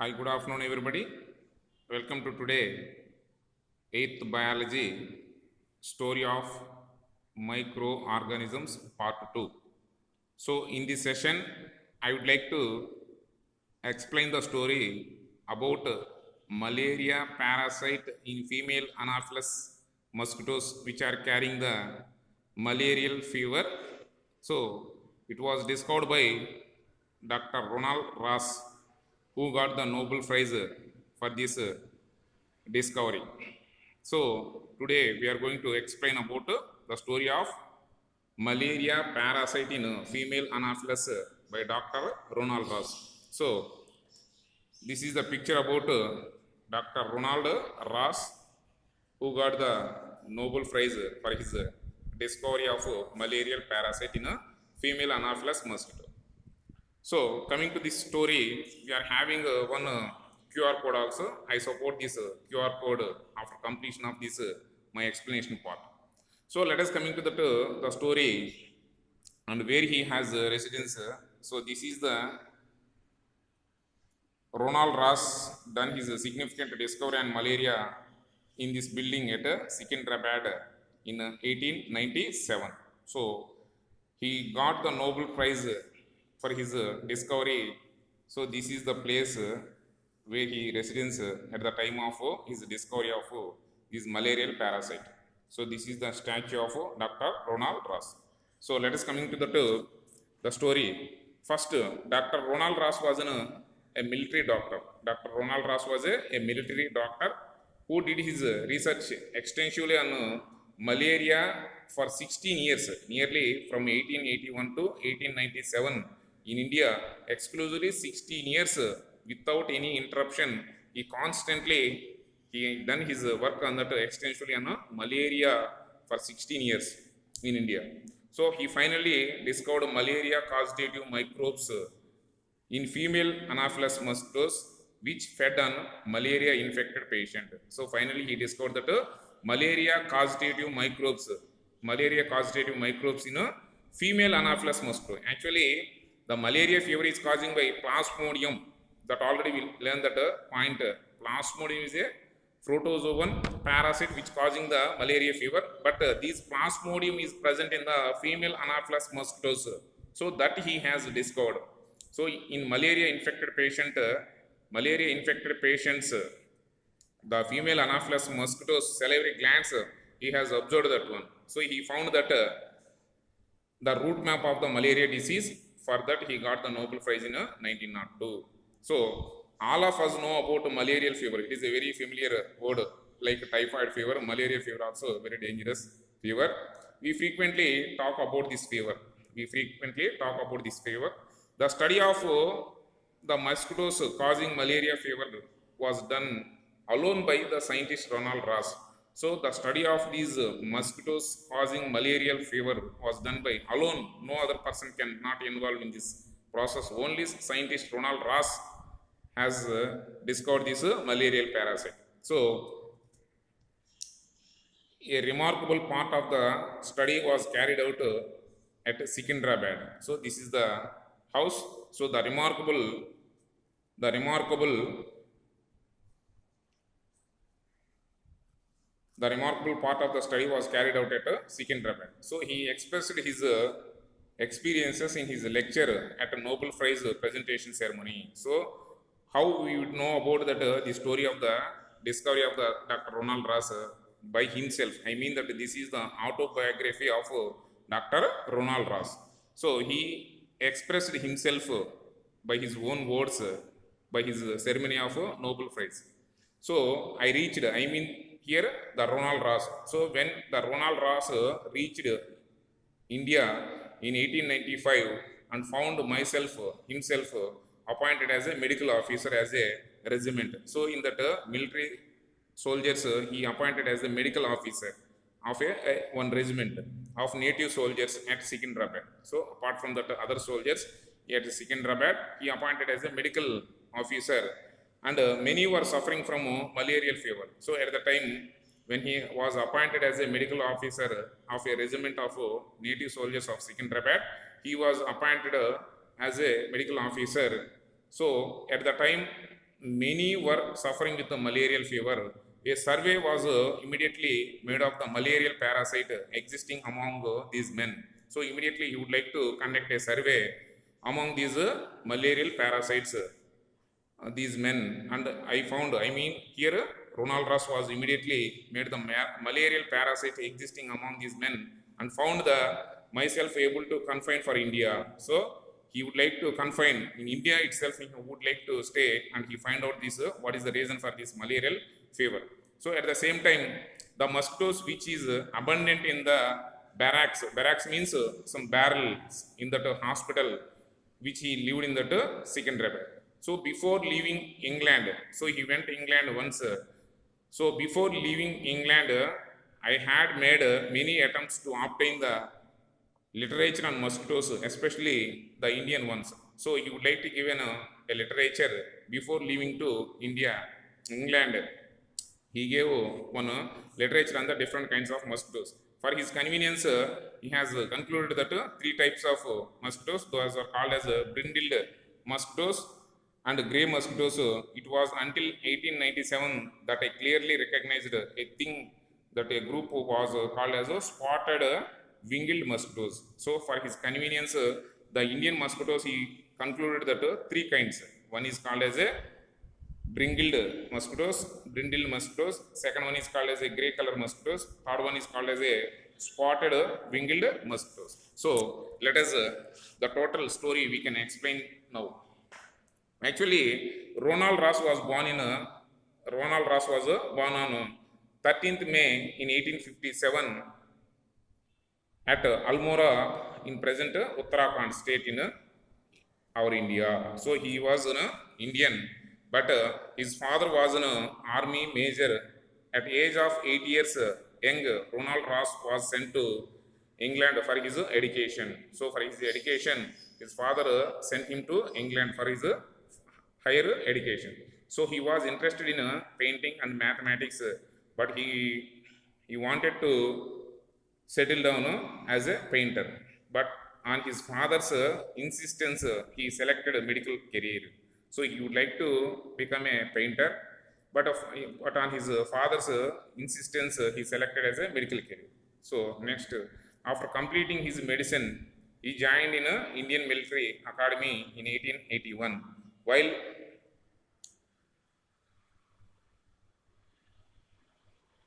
Hi, good afternoon, everybody. Welcome to today 8th Biology Story of Microorganisms Part 2. So, in this session, I would like to explain the story about malaria parasite in female Anopheles mosquitoes which are carrying the malarial fever. So, it was discovered by Dr. Ronald Ross, who got the Nobel Prize for this discovery. So, today we are going to explain about the story of malaria parasite in female Anopheles by Dr. Ronald Ross. So, this is the picture about Dr. Ronald Ross, who got the Nobel Prize for his discovery of malarial parasite in a female Anopheles mosquito. So, coming to this story, we are having one QR code also. I support this QR code after completion of this my explanation part. So, let us coming to the story and where he has residence. So, this is the Ronald Ross done his significant discovery on malaria in this building at Secunderabad in 1897. So, he got the Nobel Prize for his discovery. So, this is the place where he residence at the time of his discovery of this malarial parasite. So, this is the statue of Dr. Ronald Ross. So, let us coming to the story. First, Dr. Ronald Ross was a military doctor. Dr. Ronald Ross was a military doctor who did his research extensively on malaria for 16 years, nearly from 1881 to 1897 in India, exclusively 16 years without any interruption. He constantly done his work on that extensively on malaria for 16 years in India. So he finally discovered malaria causative microbes in female Anopheles mosquitoes which fed on malaria infected patient. So finally he discovered that malaria causative microbes in a female Anopheles mosquito. Actually, the malaria fever is causing by Plasmodium. That already we learned that point. Plasmodium is a protozoan parasite which causing the malaria fever, but this Plasmodium is present in the female Anopheles mosquitoes. So that he has discovered. So in malaria infected patients, the female Anopheles mosquitoes salivary glands, he has observed that one. So he found that the root map of the malaria disease. For that he got the Nobel Prize in 1902. So all of us know about malarial fever. It is a very familiar word like typhoid fever, malaria fever also very dangerous fever. We frequently talk about this fever. The study of the mosquitoes causing malaria fever was done alone by the scientist Ronald Ross. So the study of these mosquitoes causing malarial fever was done by alone. No other person can not involved in this process. Only scientist Ronald Ross has discovered this malarial parasite. So a remarkable part of the study was carried out at Secunderabad. So this is the house. So the remarkable part of the study was carried out at Secunderabad. So he expressed his experiences in his lecture at a Nobel Prize presentation ceremony. So how we would know about that the story of the discovery of the Dr. Ronald Ross by himself. I mean that this is the autobiography of Dr. Ronald Ross. So he expressed himself by his own words by his ceremony of Nobel Prize. So here the Ronald Ross. So when the Ronald Ross reached India in 1895 and found himself appointed as a medical officer as a regiment. So in that military soldiers, he appointed as a medical officer of one regiment of native soldiers at Secunderabad. So apart from that other soldiers at Secunderabad, he appointed as a medical officer, and many were suffering from malarial fever. So at the time when he was appointed as a medical officer of a regiment of native soldiers of Secunderabad, he was appointed as a medical officer. So at the time many were suffering with the malarial fever. A survey was immediately made of the malarial parasite existing among these men. So immediately he would like to conduct a survey among these malarial parasites, these men. And I found, I mean, here Ronald Ross was immediately made the malarial parasite existing among these men and found the myself able to confine for India. So he would like to confine in India itself. He would like to stay, and he find out this what is the reason for this malarial fever. So at the same time, the mosquitoes which is abundant in the barracks. Barracks means some barrels in that hospital which he lived in that Secunderabad. So before leaving England, so he went to England once. So before leaving England, I had made many attempts to obtain the literature on mosquitoes, especially the Indian ones. So he would like to give a literature before leaving to India, England. He gave one literature on the different kinds of mosquitoes. For his convenience, he has concluded that three types of mosquitoes, those are called as brindled mosquitoes and grey mosquitoes. It was until 1897 that I clearly recognized a thing that a group was called as spotted winged mosquitoes. So for his convenience, the Indian mosquitoes, he concluded that three kinds. One is called as a brindled mosquitoes. Second one is called as a grey color mosquitoes. Third one is called as a spotted winged mosquitoes. So let us the total story we can explain now. Actually, Ronald Ross was born on 13th May in 1857 at Almora in present Uttarakhand state in our India. So he was an Indian, but his father was an army major. At the age of 8 years young, Ronald Ross was sent to England for his education. So for his education, his father sent him to England for his higher education. So he was interested in painting and mathematics, but he wanted to settle down as a painter. But on his father's insistence, he selected a medical career. So he would like to become a painter, but on his father's insistence, he selected as a medical career. So next, after completing his medicine, he joined in a Indian Military Academy in 1881.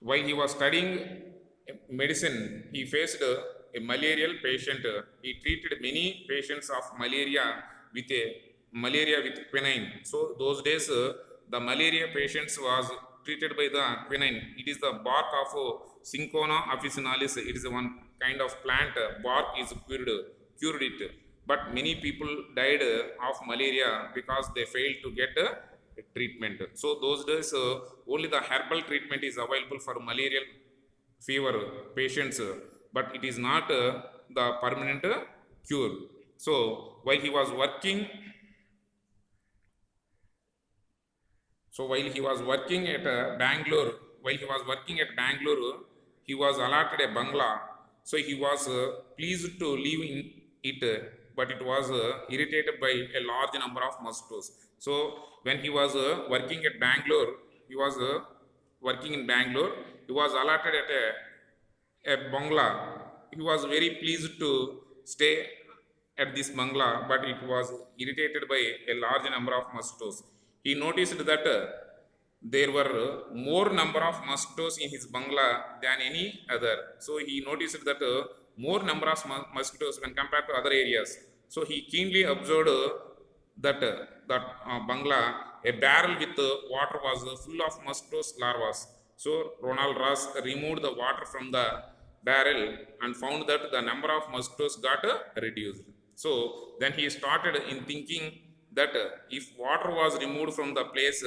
While he was studying medicine, he faced a malarial patient. He treated many patients of malaria with quinine. So those days, the malaria patients was treated by the quinine. It is the bark of Cinchona officinalis. It is one kind of plant. Bark is cured it. But many people died of malaria because they failed to get treatment. So those days, only the herbal treatment is available for malarial fever patients, but it is not the permanent cure. So while he was working at Bangalore, he was allotted a bungalow. So he was pleased to live in it, but it was irritated by a large number of mosquitoes. So when he was working in Bangalore, he was allotted at a bungalow. He was very pleased to stay at this bungalow, but it was irritated by a large number of mosquitoes. He noticed that there were more number of mosquitoes in his bungalow than any other. So he noticed that more number of mosquitoes when compared to other areas. So he keenly observed that bungalow, a barrel with water was full of mosquitoes larvae. So Ronald Ross removed the water from the barrel and found that the number of mosquitoes got reduced. So then he started in thinking that if water was removed from the place,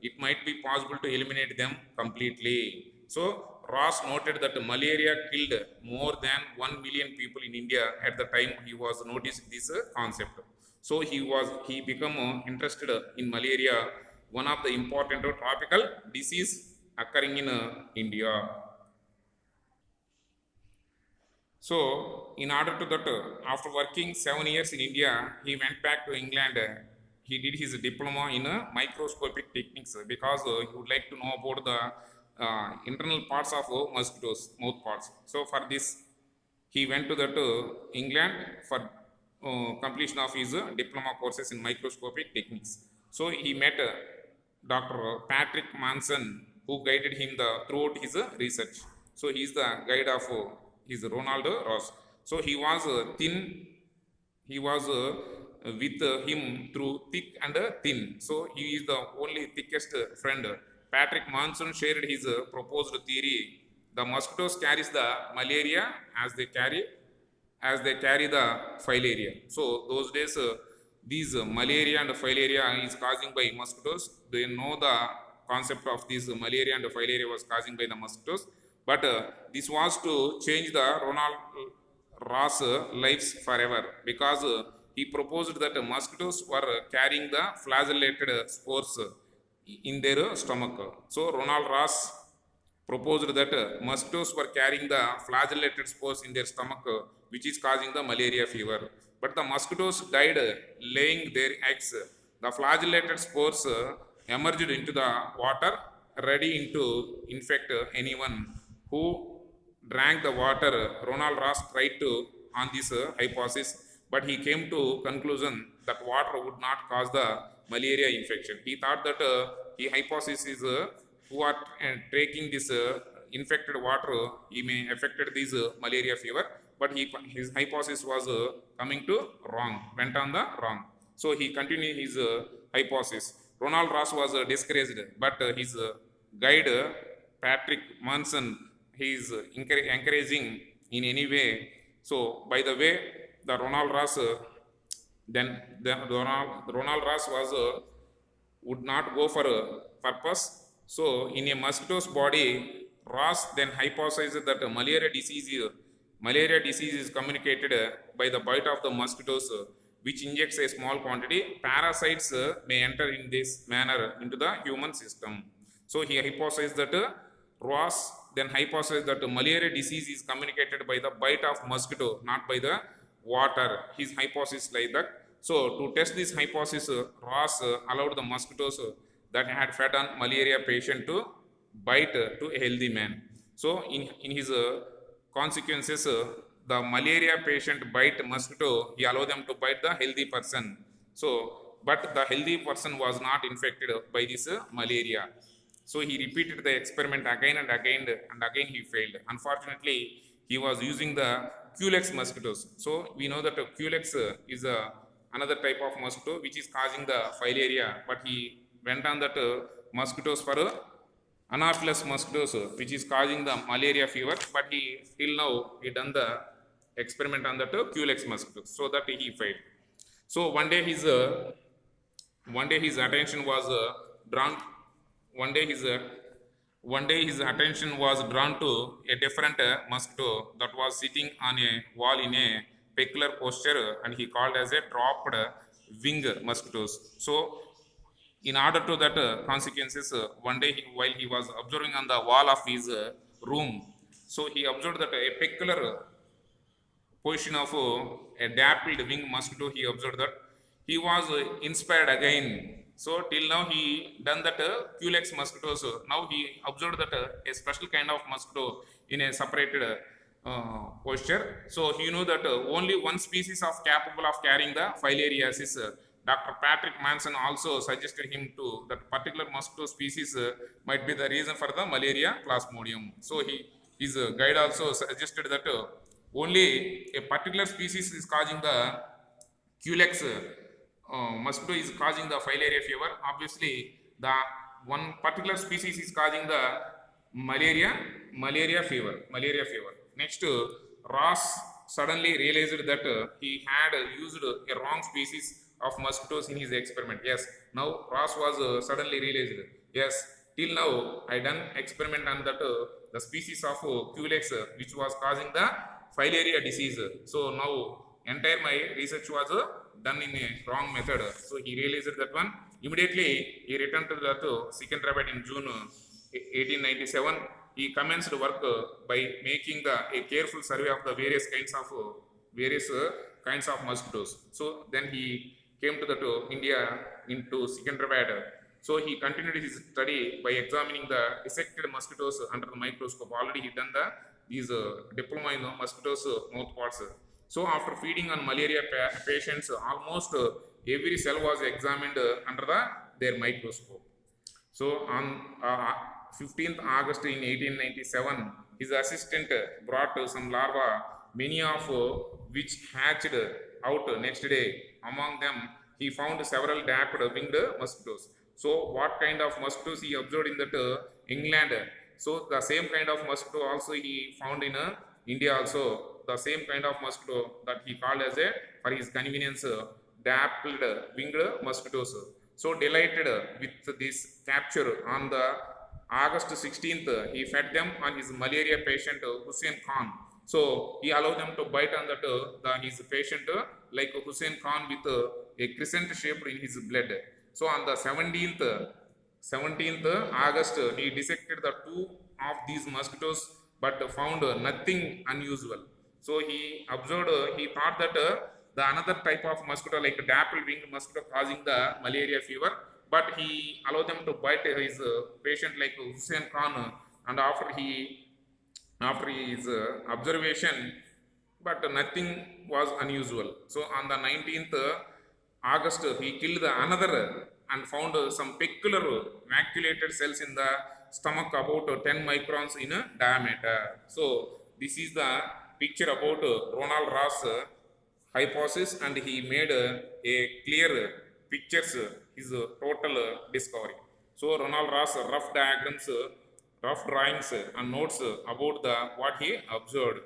it might be possible to eliminate them completely. So Ross noted that malaria killed more than 1 million people in India at the time he was noticed this concept. So he became interested in malaria, one of the important tropical disease occurring in India. So in order to that, after working 7 years in India, he went back to England. he did his diploma in microscopic techniques because he would like to know about the internal parts of mosquitoes, mouth parts. So for this, he went to that England for completion of his diploma courses in microscopic techniques. So he met Dr. Patrick Manson, who guided him throughout his research. So he is the guide of his Ronald Ross. So he was thin. He was with him through thick and thin. So he is the only thickest friend. Patrick Manson shared his proposed theory. The mosquitoes carries the malaria as they carry the filaria. So those days, these malaria and filaria is causing by mosquitoes. They know the concept of this malaria and filaria was causing by the mosquitoes. But this was to change the Ronald Ross lives forever, because he proposed that mosquitoes were carrying the flagellated spores in their stomach. So Ronald Ross proposed that mosquitoes were carrying the flagellated spores in their stomach, which is causing the malaria fever. But the mosquitoes died laying their eggs. The flagellated spores emerged into the water, ready to infect anyone who drank the water. Ronald Ross tried to on this hypothesis, but he came to conclusion that water would not cause the malaria infection. He thought that the hypothesis is who are taking this infected water, he may affected this malaria fever, but his hypothesis was coming to wrong, went on the wrong. So he continued his hypothesis. Ronald Ross was discouraged, but his guide Patrick Manson, he is encouraging in any way. So by the way, the Ronald Ross Ronald Ross was would not go for a purpose. So in a mosquito's body, Ross then hypothesized that malaria disease is communicated by the bite of the mosquitoes, which injects a small quantity. Parasites may enter in this manner into the human system. So he hypothesized that Ross then hypothesized that malaria disease is communicated by the bite of mosquito, not by the water. His hypothesis like that. So to test this hypothesis, Ross allowed the mosquitoes that had fed on malaria patient to bite to a healthy man. So in his consequences, the malaria patient bite mosquito, he allowed them to bite the healthy person. So, but the healthy person was not infected by this malaria. So he repeated the experiment again and again, and again he failed. Unfortunately, he was using the Culex mosquitoes. So we know that Culex is another type of mosquito which is causing the filaria, but he went on that mosquitoes for Anopheles mosquitoes, which is causing the malaria fever, but he till now he done the experiment on that Culex mosquitoes, so that he failed. So one day his attention was drawn. One day his attention was drawn to a different mosquito that was sitting on a wall in a peculiar posture, and he called as a dropped wing mosquitoes. So in order to that consequences, one day while he was observing on the wall of his room, so he observed that a peculiar position of a dappled wing mosquito. He observed that he was inspired again. So till now he done that Culex mosquitoes. Now he observed that a special kind of mosquito in a separated posture. So he knew that only one species of capable of carrying the filariasis. Dr. Patrick Manson also suggested him to that particular mosquito species might be the reason for the malaria plasmodium. So his guide also suggested that only a particular species is causing the Culex mosquito is causing the filaria fever. Obviously, the one particular species is causing the malaria fever. Next, Ross suddenly realized that he had used a wrong species of mosquitoes in his experiment. Yes, now Ross was suddenly realized. Yes, till now I done experiment on that the species of Culex which was causing the filaria disease. So now entire my research was done in a wrong method. So he realized that one. Immediately he returned to that Secunderabad in June 1897. He commenced work by making a careful survey of the various kinds of mosquitoes. So then he came to the India into Secunderabad. So he continued his study by examining the dissected mosquitoes under the microscope. Already he done these diploma in mosquitoes mouth parts. So after feeding on malaria patients, almost every cell was examined under their microscope. So on 15th August in 1897, his assistant brought some larvae, many of which hatched out next day. Among them, he found several dapped winged mosquitoes. So what kind of mosquitoes he observed in that England? So the same kind of mosquito also he found in India also. The same kind of mosquito that he called as a, for his convenience, dappled winged mosquitoes. So delighted with this capture, on the August 16th, he fed them on his malaria patient Hussein Khan. So he allowed them to bite on that his patient like Hussein Khan with a crescent shape in his blood. So on the 17th August, he dissected the two of these mosquitoes but found nothing unusual. So he observed, he thought that the another type of mosquito like dappled winged mosquito causing the malaria fever, but he allowed them to bite his patient like Hussein Khan, and after his observation, but nothing was unusual. So on the 19th August, he killed another and found some peculiar maculated cells in the stomach about 10 microns in diameter. So this is the picture about Ronald Ross hypothesis, and he made a clear pictures his total discovery. So Ronald Ross rough diagrams, rough drawings and notes about what he observed.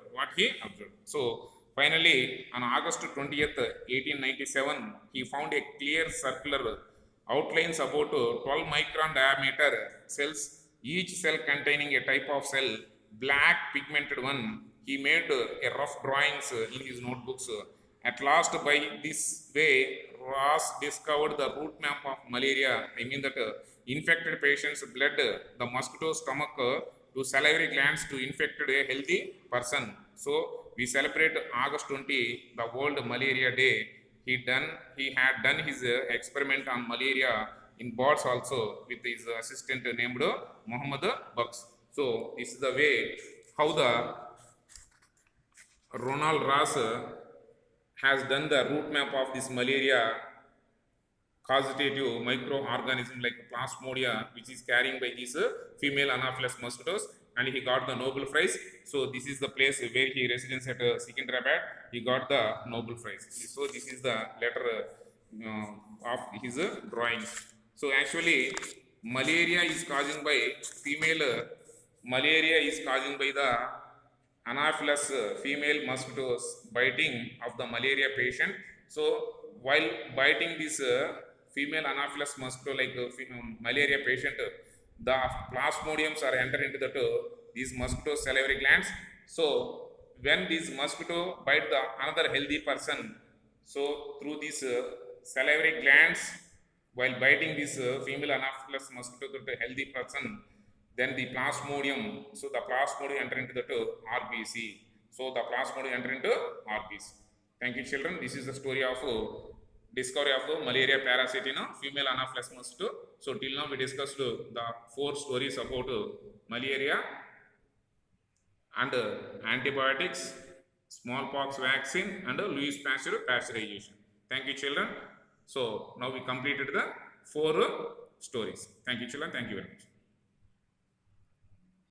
So finally, on August 20th, 1897, he found a clear circular outlines about 12 micron diameter cells, each cell containing a type of cell, black pigmented one. He made a rough drawings in his notebooks. At last, by this way, Ross discovered the root map of malaria. I mean that infected patient's blood, the mosquito stomach to salivary glands to infected a healthy person. So we celebrate August 20, the World Malaria Day. He had done his experiment on malaria in birds also with his assistant named Muhammad Bucks. So this is the way how the Ronald Ross has done the root map of this malaria causative microorganism like Plasmodia, which is carrying by these female Anopheles mosquitoes, and he got the Nobel Prize. So this is the place where he residence at Secunderabad. He got the Nobel Prize. So this is the letter of his drawings. So actually, malaria is causing by the Anopheles female mosquitoes biting of the malaria patient. So while biting this female Anopheles mosquito like malaria patient, the plasmodiums are entered into these mosquito salivary glands. So when this mosquito bite the another healthy person, so through these salivary glands, while biting this female Anopheles mosquito to the healthy person, then the plasmodium, so the plasmodium enter into the RBC. So the plasmodium enter into RBC. Thank you, children. This is the story of discovery of malaria parasite in female Anopheles mosquito. So till now we discussed the 4 stories about malaria and antibiotics, smallpox vaccine, and Louis Pasteur pasteurization. Thank you, children. So now we completed the 4 stories. Thank you, children. Thank you very much.